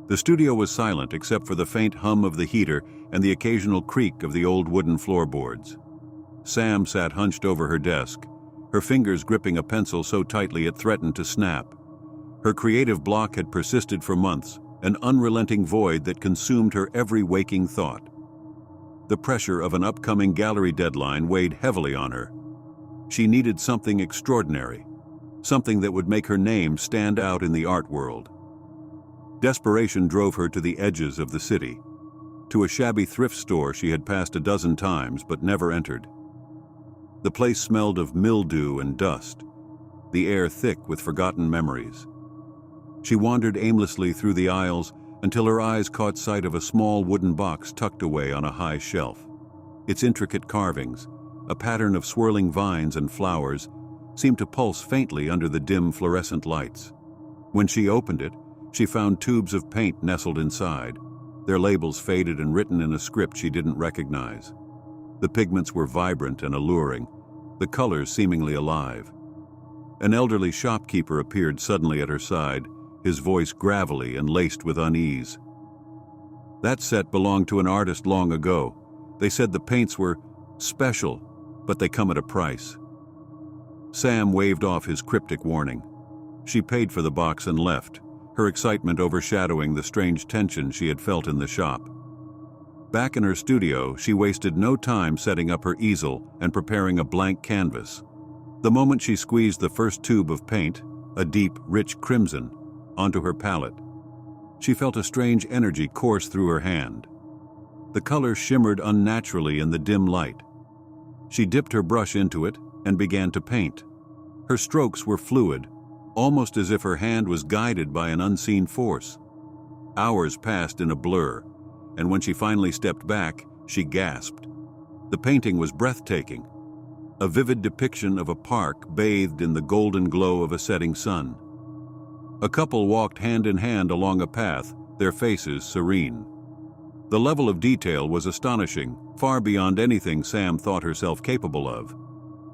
The studio was silent except for the faint hum of the heater and the occasional creak of the old wooden floorboards. Sam sat hunched over her desk, her fingers gripping a pencil so tightly it threatened to snap. Her creative block had persisted for months, an unrelenting void that consumed her every waking thought. The pressure of an upcoming gallery deadline weighed heavily on her. She needed something extraordinary, something that would make her name stand out in the art world. Desperation drove her to the edges of the city, to a shabby thrift store she had passed a dozen times but never entered. The place smelled of mildew and dust, the air thick with forgotten memories. She wandered aimlessly through the aisles until her eyes caught sight of a small wooden box tucked away on a high shelf. Its intricate carvings, a pattern of swirling vines and flowers, seemed to pulse faintly under the dim fluorescent lights. When she opened it, she found tubes of paint nestled inside, their labels faded and written in a script she didn't recognize. The pigments were vibrant and alluring, the colors seemingly alive. An elderly shopkeeper appeared suddenly at her side, his voice gravelly and laced with unease. "That set belonged to an artist long ago. They said the paints were special, but they come at a price." Sam waved off his cryptic warning. She paid for the box and left, her excitement overshadowing the strange tension she had felt in the shop. Back in her studio, she wasted no time setting up her easel and preparing a blank canvas. The moment she squeezed the first tube of paint, a deep, rich crimson, onto her palette, she felt a strange energy course through her hand. The color shimmered unnaturally in the dim light. She dipped her brush into it and began to paint. Her strokes were fluid, almost as if her hand was guided by an unseen force. Hours passed in a blur, and when she finally stepped back, she gasped. The painting was breathtaking, a vivid depiction of a park bathed in the golden glow of a setting sun. A couple walked hand in hand along a path, their faces serene. The level of detail was astonishing, far beyond anything Sam thought herself capable of.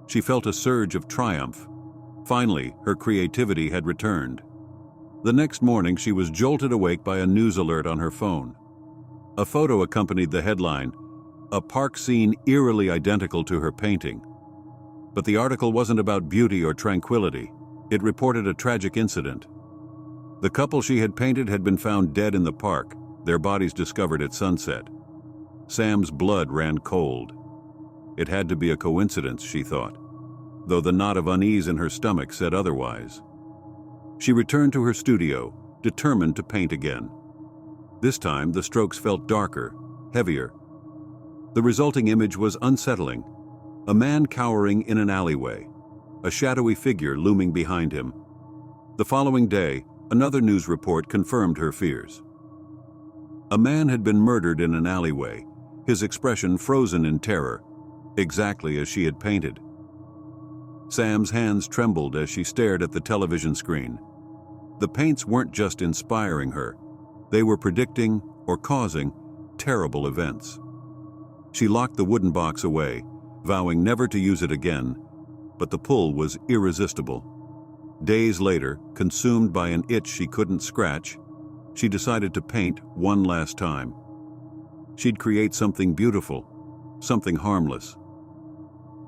She felt a surge of triumph. Finally, her creativity had returned. The next morning, she was jolted awake by a news alert on her phone. A photo accompanied the headline, a park scene eerily identical to her painting. But the article wasn't about beauty or tranquility. It reported a tragic incident. The couple she had painted had been found dead in the park, their bodies discovered at sunset. Sam's blood ran cold. It had to be a coincidence, she thought, though the knot of unease in her stomach said otherwise. She returned to her studio, determined to paint again. This time, the strokes felt darker, heavier. The resulting image was unsettling. A man cowering in an alleyway, a shadowy figure looming behind him. The following day, another news report confirmed her fears. A man had been murdered in an alleyway, his expression frozen in terror, exactly as she had painted. Sam's hands trembled as she stared at the television screen. The paints weren't just inspiring her, they were predicting or causing terrible events. She locked the wooden box away, vowing never to use it again, but the pull was irresistible. Days later, consumed by an itch she couldn't scratch, she decided to paint one last time. She'd create something beautiful, something harmless.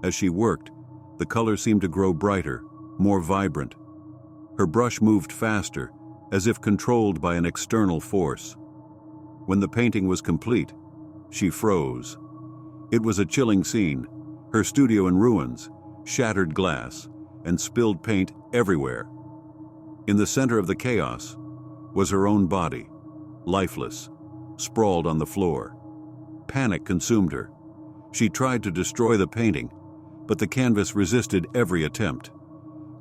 As she worked, the color seemed to grow brighter, more vibrant. Her brush moved faster, as if controlled by an external force. When the painting was complete, she froze. It was a chilling scene, her studio in ruins, shattered glass, and spilled paint everywhere. In the center of the chaos was her own body, lifeless, sprawled on the floor. Panic consumed her. She tried to destroy the painting, but the canvas resisted every attempt.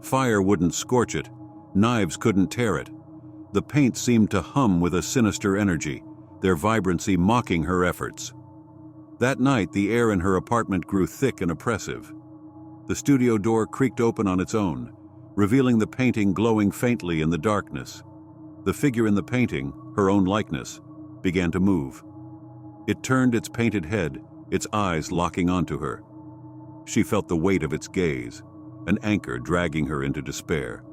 Fire wouldn't scorch it, knives couldn't tear it. The paint seemed to hum with a sinister energy, their vibrancy mocking her efforts. That night, the air in her apartment grew thick and oppressive. The studio door creaked open on its own, revealing the painting glowing faintly in the darkness. The figure in the painting, her own likeness, began to move. It turned its painted head, its eyes locking onto her. She felt the weight of its gaze, an anchor dragging her into despair.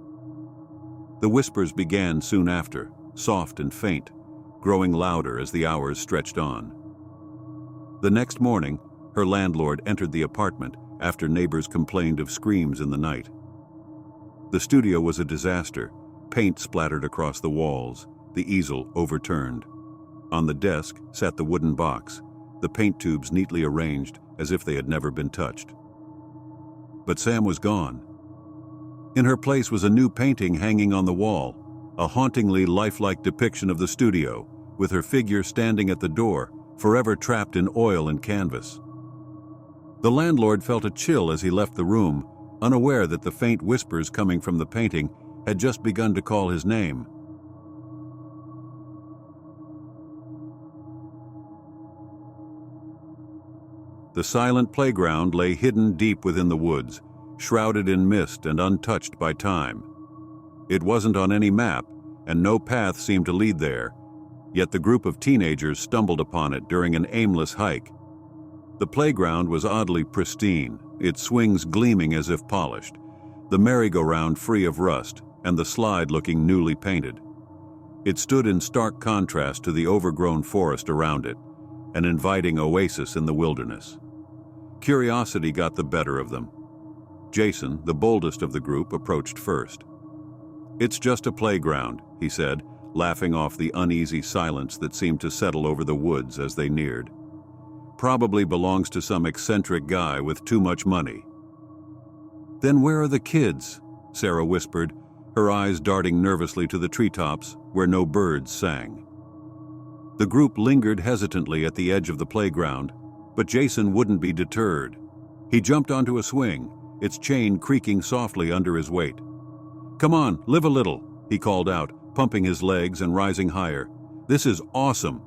The whispers began soon after, soft and faint, growing louder as the hours stretched on. The next morning, her landlord entered the apartment after neighbors complained of screams in the night. The studio was a disaster, paint splattered across the walls, the easel overturned. On the desk sat the wooden box, the paint tubes neatly arranged as if they had never been touched. But Sam was gone. In her place was a new painting hanging on the wall, a hauntingly lifelike depiction of the studio, with her figure standing at the door, forever trapped in oil and canvas. The landlord felt a chill as he left the room, unaware that the faint whispers coming from the painting had just begun to call his name. The silent playground lay hidden deep within the woods, shrouded in mist and untouched by time. It wasn't on any map, and no path seemed to lead there, yet the group of teenagers stumbled upon it during an aimless hike. The playground was oddly pristine, its swings gleaming as if polished, the merry-go-round free of rust, and the slide looking newly painted. It stood in stark contrast to the overgrown forest around it, an inviting oasis in the wilderness. Curiosity got the better of them. Jason, the boldest of the group, approached first. "It's just a playground," he said, laughing off the uneasy silence that seemed to settle over the woods as they neared. "Probably belongs to some eccentric guy with too much money." "Then where are the kids?" Sarah whispered, her eyes darting nervously to the treetops where no birds sang. The group lingered hesitantly at the edge of the playground, but Jason wouldn't be deterred. He jumped onto a swing, its chain creaking softly under his weight. "Come on, live a little," he called out, pumping his legs and rising higher. "This is awesome."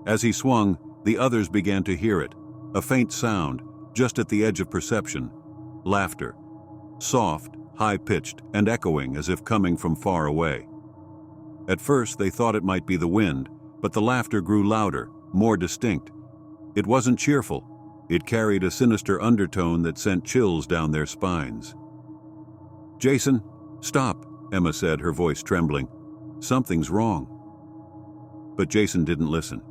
As he swung, the others began to hear it, a faint sound, just at the edge of perception. Laughter. Soft, high-pitched, and echoing as if coming from far away. At first they thought it might be the wind, but the laughter grew louder, more distinct. It wasn't cheerful. It carried a sinister undertone that sent chills down their spines. "Jason, stop," Emma said, her voice trembling. "Something's wrong." But Jason didn't listen.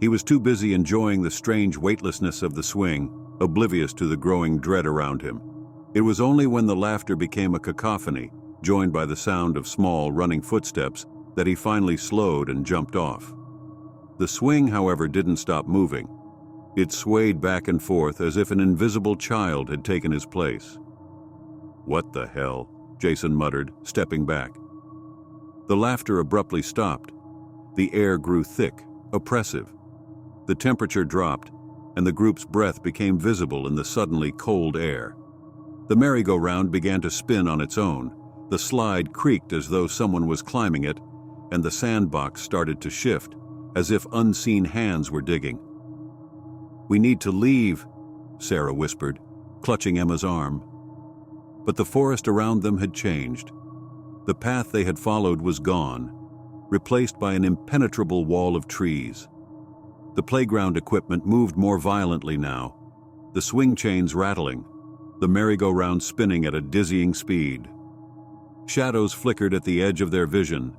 He was too busy enjoying the strange weightlessness of the swing, oblivious to the growing dread around him. It was only when the laughter became a cacophony, joined by the sound of small, running footsteps, that he finally slowed and jumped off. The swing, however, didn't stop moving. It swayed back and forth as if an invisible child had taken his place. "What the hell?" Jason muttered, stepping back. The laughter abruptly stopped. The air grew thick, oppressive. The temperature dropped, and the group's breath became visible in the suddenly cold air. The merry-go-round began to spin on its own. The slide creaked as though someone was climbing it, and the sandbox started to shift, as if unseen hands were digging. "We need to leave," Sarah whispered, clutching Emma's arm. But the forest around them had changed. The path they had followed was gone, replaced by an impenetrable wall of trees. The playground equipment moved more violently now, the swing chains rattling, the merry-go-round spinning at a dizzying speed. Shadows flickered at the edge of their vision,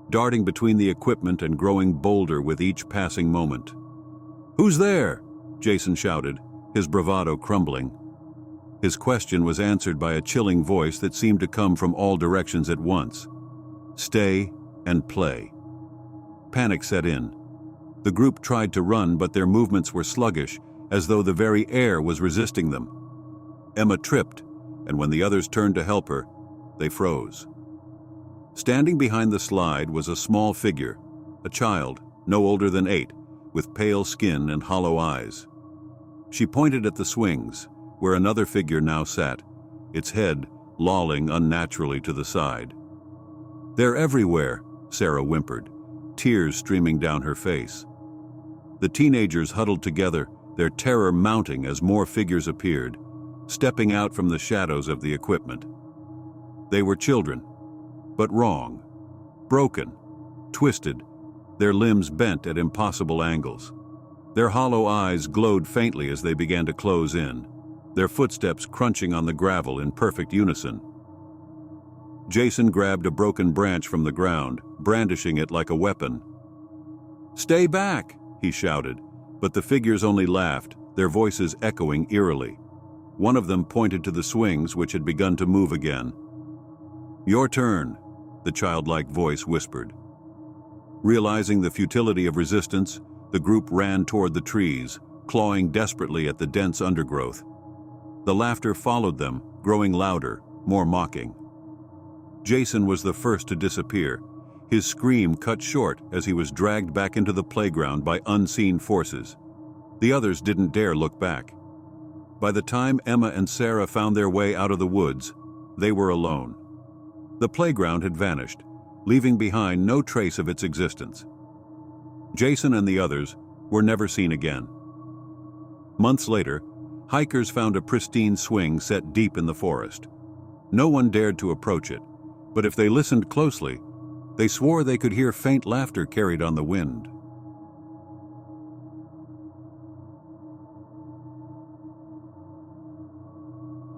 darting between the equipment and growing bolder with each passing moment. "Who's there?" Jason shouted, his bravado crumbling. His question was answered by a chilling voice that seemed to come from all directions at once. "Stay and play." Panic set in. The group tried to run, but their movements were sluggish, as though the very air was resisting them. Emma tripped, and when the others turned to help her, they froze. Standing behind the slide was a small figure, a child, no older than 8, with pale skin and hollow eyes. She pointed at the swings, where another figure now sat, its head lolling unnaturally to the side. "They're everywhere," Sarah whimpered, tears streaming down her face. The teenagers huddled together, their terror mounting as more figures appeared, stepping out from the shadows of the equipment. They were children, but wrong, broken, twisted, their limbs bent at impossible angles. Their hollow eyes glowed faintly as they began to close in, their footsteps crunching on the gravel in perfect unison. Jason grabbed a broken branch from the ground, brandishing it like a weapon. "Stay back!" he shouted, but the figures only laughed, their voices echoing eerily. One of them pointed to the swings, which had begun to move again. "Your turn," the childlike voice whispered. Realizing the futility of resistance, the group ran toward the trees, clawing desperately at the dense undergrowth. The laughter followed them, growing louder, more mocking. Jason was the first to disappear, his scream cut short as he was dragged back into the playground by unseen forces. The others didn't dare look back. By the time Emma and Sarah found their way out of the woods, they were alone. The playground had vanished, leaving behind no trace of its existence. Jason and the others were never seen again. Months later, hikers found a pristine swing set deep in the forest. No one dared to approach it, but if they listened closely, they swore they could hear faint laughter carried on the wind.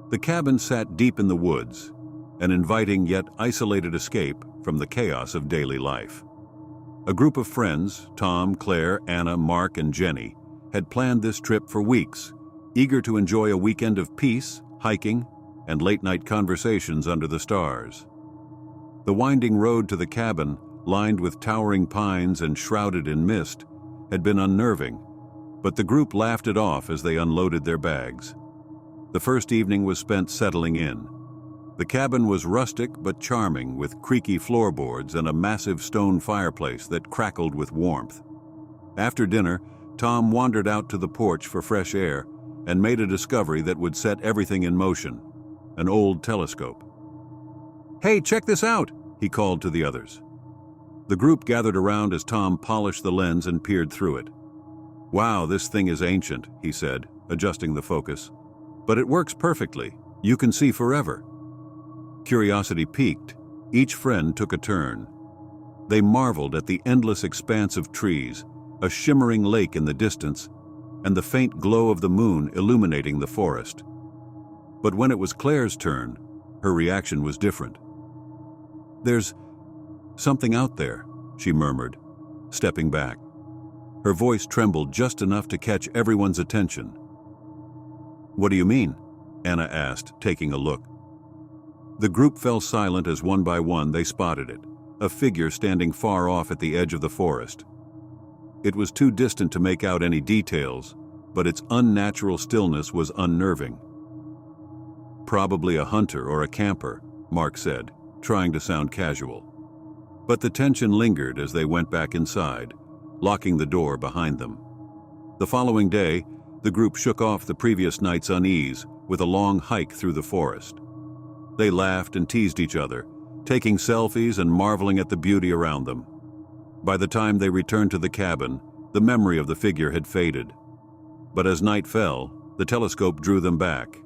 The cabin sat deep in the woods, an inviting yet isolated escape from the chaos of daily life. A group of friends, Tom, Claire, Anna, Mark, and Jenny, had planned this trip for weeks, eager to enjoy a weekend of peace, hiking, and late-night conversations under the stars. The winding road to the cabin, lined with towering pines and shrouded in mist, had been unnerving, but the group laughed it off as they unloaded their bags. The first evening was spent settling in. The cabin was rustic but charming, with creaky floorboards and a massive stone fireplace that crackled with warmth. After dinner, Tom wandered out to the porch for fresh air and made a discovery that would set everything in motion: an old telescope. "Hey, check this out!" he called to the others. The group gathered around as Tom polished the lens and peered through it. "Wow, this thing is ancient," he said, adjusting the focus. "But it works perfectly. You can see forever." Curiosity piqued. Each friend took a turn. They marveled at the endless expanse of trees, a shimmering lake in the distance, and the faint glow of the moon illuminating the forest. But when it was Claire's turn, her reaction was different. "There's something out there," she murmured, stepping back. Her voice trembled just enough to catch everyone's attention. "What do you mean?" Anna asked, taking a look. The group fell silent as one by one they spotted it, a figure standing far off at the edge of the forest. It was too distant to make out any details, but its unnatural stillness was unnerving. "Probably a hunter or a camper," Mark said, trying to sound casual. But the tension lingered as they went back inside, locking the door behind them. The following day, the group shook off the previous night's unease with a long hike through the forest. They laughed and teased each other, taking selfies and marveling at the beauty around them. By the time they returned to the cabin, the memory of the figure had faded. But as night fell, the telescope drew them back.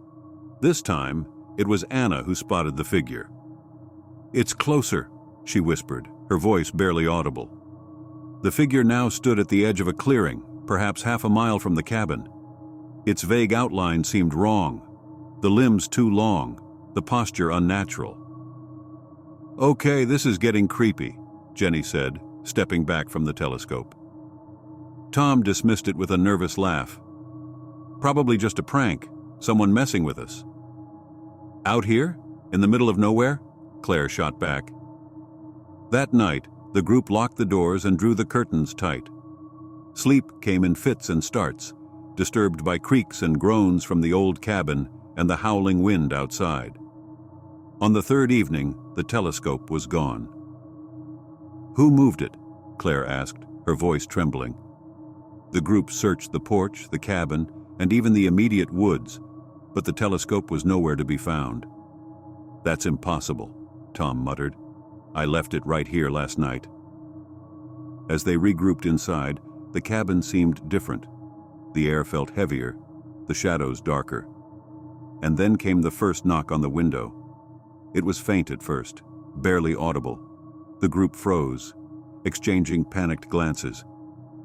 This time, it was Anna who spotted the figure. "It's closer," she whispered, her voice barely audible. The figure now stood at the edge of a clearing, perhaps half a mile from the cabin. Its vague outline seemed wrong, the limbs too long, the posture unnatural. "Okay, this is getting creepy," Jenny said, stepping back from the telescope. Tom dismissed it with a nervous laugh. "Probably just a prank, someone messing with us." "Out here? In the middle of nowhere?" Claire shot back. That night, the group locked the doors and drew the curtains tight. Sleep came in fits and starts, disturbed by creaks and groans from the old cabin and the howling wind outside. On the third evening, the telescope was gone. "Who moved it?" Claire asked, her voice trembling. The group searched the porch, the cabin, and even the immediate woods, but the telescope was nowhere to be found. "That's impossible," Tom muttered. "I left it right here last night." As they regrouped inside, the cabin seemed different. The air felt heavier, the shadows darker. And then came the first knock on the window. It was faint at first, barely audible. The group froze, exchanging panicked glances.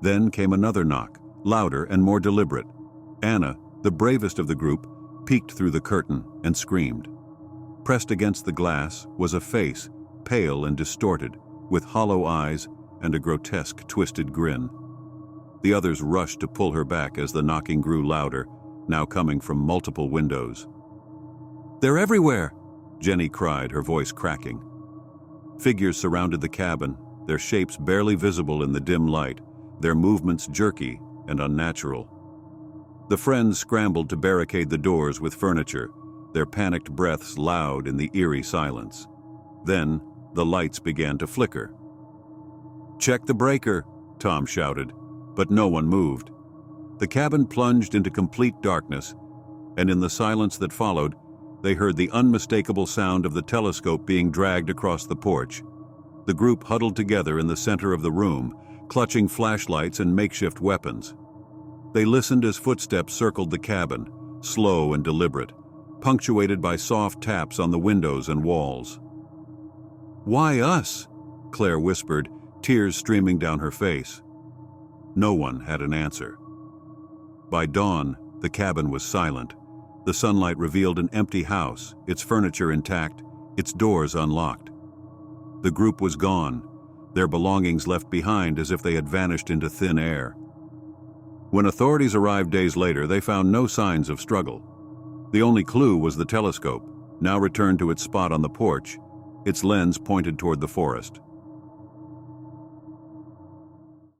Then came another knock, louder and more deliberate. Anna, the bravest of the group, peeked through the curtain and screamed. Pressed against the glass was a face, pale and distorted, with hollow eyes and a grotesque, twisted grin. The others rushed to pull her back as the knocking grew louder, now coming from multiple windows. "They're everywhere!" Jenny cried, her voice cracking. Figures surrounded the cabin, their shapes barely visible in the dim light, their movements jerky and unnatural. The friends scrambled to barricade the doors with furniture, their panicked breaths loud in the eerie silence. Then, the lights began to flicker. "Check the breaker," Tom shouted, but no one moved. The cabin plunged into complete darkness, and in the silence that followed, they heard the unmistakable sound of the telescope being dragged across the porch. The group huddled together in the center of the room, clutching flashlights and makeshift weapons. They listened as footsteps circled the cabin, slow and deliberate, punctuated by soft taps on the windows and walls. "Why us?" Claire whispered, tears streaming down her face. No one had an answer. By dawn, the cabin was silent. The sunlight revealed an empty house, its furniture intact, its doors unlocked. The group was gone, their belongings left behind as if they had vanished into thin air. When authorities arrived days later, they found no signs of struggle. The only clue was the telescope, now returned to its spot on the porch, its lens pointed toward the forest.